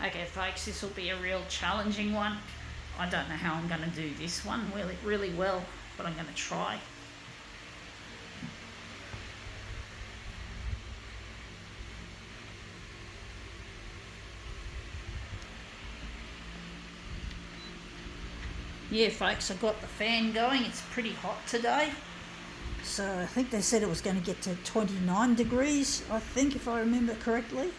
Okay folks, this will be a real challenging one. I don't know how I'm going to do this one really well, but I'm going to try. Yeah folks, I got the fan going. It's pretty hot today. So I think they said it was going to get to 29 degrees, I think, if I remember correctly.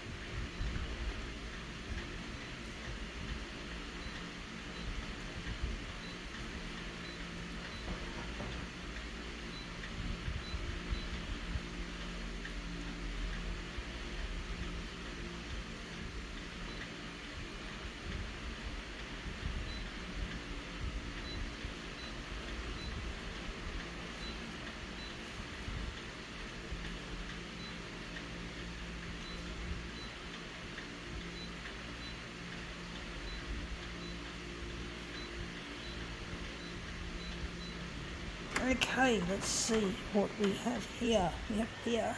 Okay, let's see what we have here. We have here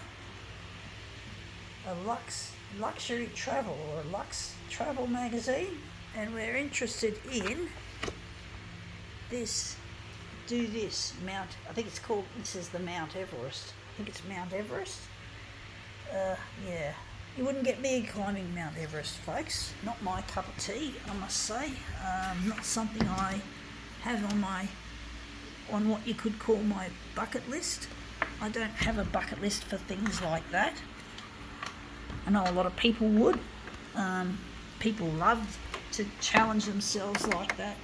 a luxury travel or a luxe travel magazine, and we're interested in this. Do this Mount. I think it's called. This is the Mount Everest. I think it's Mount Everest. Yeah. You wouldn't get me climbing Mount Everest, folks. Not my cup of tea, I must say. Not something I have on what you could call my bucket list. I don't have a bucket list for things like that. I know a lot of people would. People love to challenge themselves like that.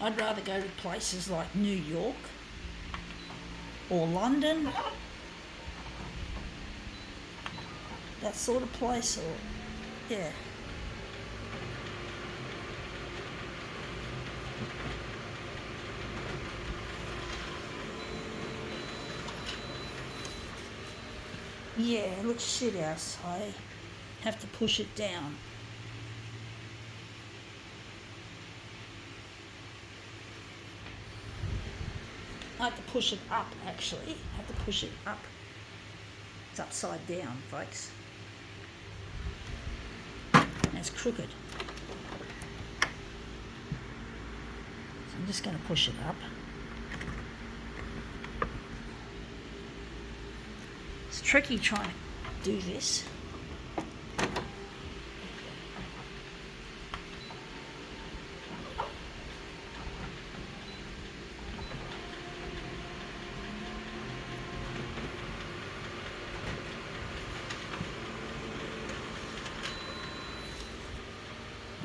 I'd rather go to places like New York or London, that sort of place, or yeah. Yeah, it looks shit house. I have to push it down. I have to push it up, actually. I have to push it up. It's upside down, folks. And it's crooked. So I'm just going to push it up. It's tricky trying to do this.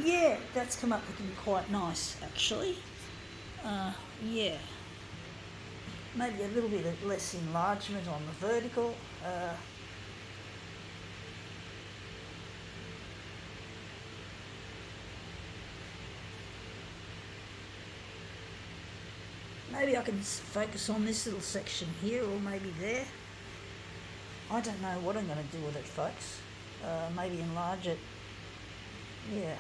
Yeah, that's come up looking quite nice, actually. Yeah. Maybe a little bit less enlargement on the vertical. Maybe I can focus on this little section here, or maybe there. I don't know what I'm going to do with it, folks. Maybe enlarge it. Yeah.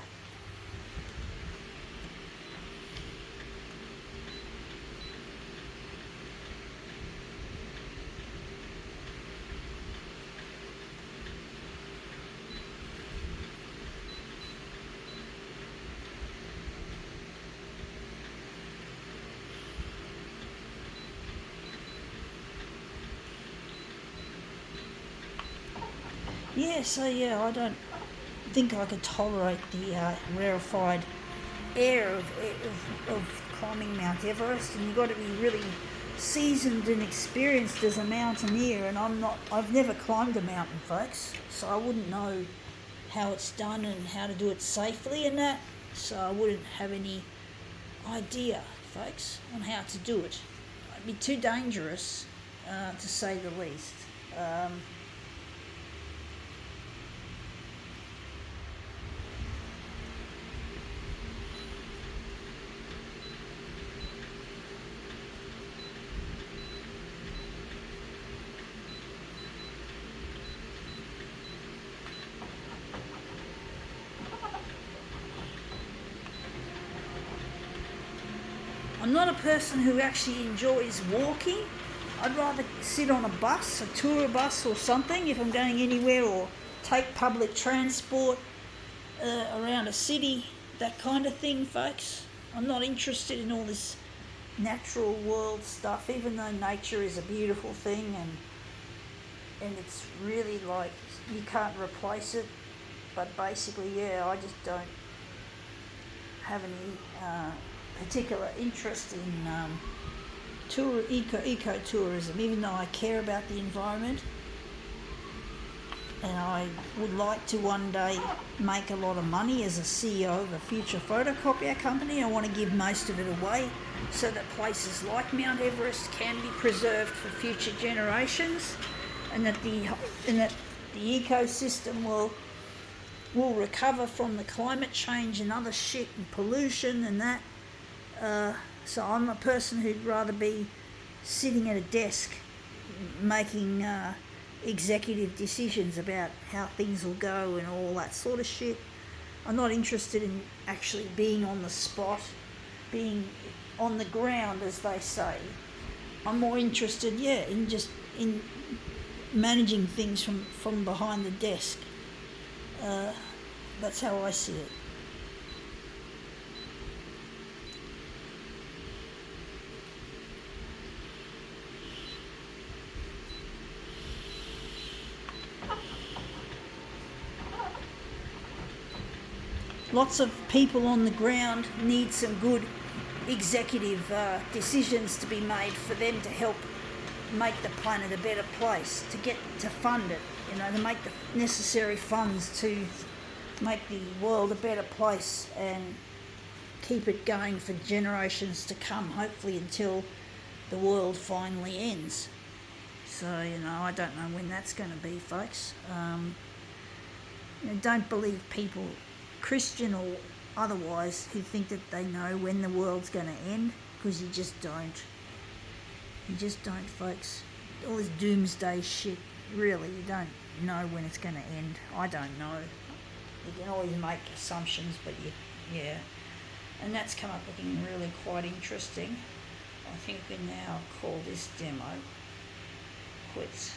Yeah, so yeah, I don't think I could tolerate the rarefied air of climbing Mount Everest, and you've got to be really seasoned and experienced as a mountaineer, and I've never climbed a mountain, folks, so I wouldn't know how it's done and how to do it safely and that, so I wouldn't have any idea, folks, on how to do it. It'd be too dangerous, to say the least. I'm not a person who actually enjoys walking. I'd rather sit on a bus, a tour bus or something, if I'm going anywhere, or take public transport around a city, that kind of thing, folks. I'm not interested in all this natural world stuff, even though nature is a beautiful thing and it's really like you can't replace it. But basically, yeah, I just don't have any particular interest in ecotourism, even though I care about the environment. And I would like to one day make a lot of money as a CEO of a future photocopier company. I want to give most of it away so that places like Mount Everest can be preserved for future generations, and that the ecosystem will recover from the climate change and other shit and pollution and that. So I'm a person who'd rather be sitting at a desk making executive decisions about how things will go and all that sort of shit. I'm not interested in actually being on the spot, being on the ground, as they say. I'm more interested, in managing things from behind the desk. That's how I see it. Lots of people on the ground need some good executive decisions to be made for them to help make the planet a better place, to fund it, to make the necessary funds to make the world a better place and keep it going for generations to come, hopefully until the world finally ends. So, I don't know when that's going to be, folks. Don't believe people, Christian or otherwise, who think that they know when the world's going to end, because you just don't. You just don't, folks. All this doomsday shit, really, you don't know when it's going to end. I don't know. You can always make assumptions, but yeah. And that's come up looking really quite interesting. I think we now call this demo quits.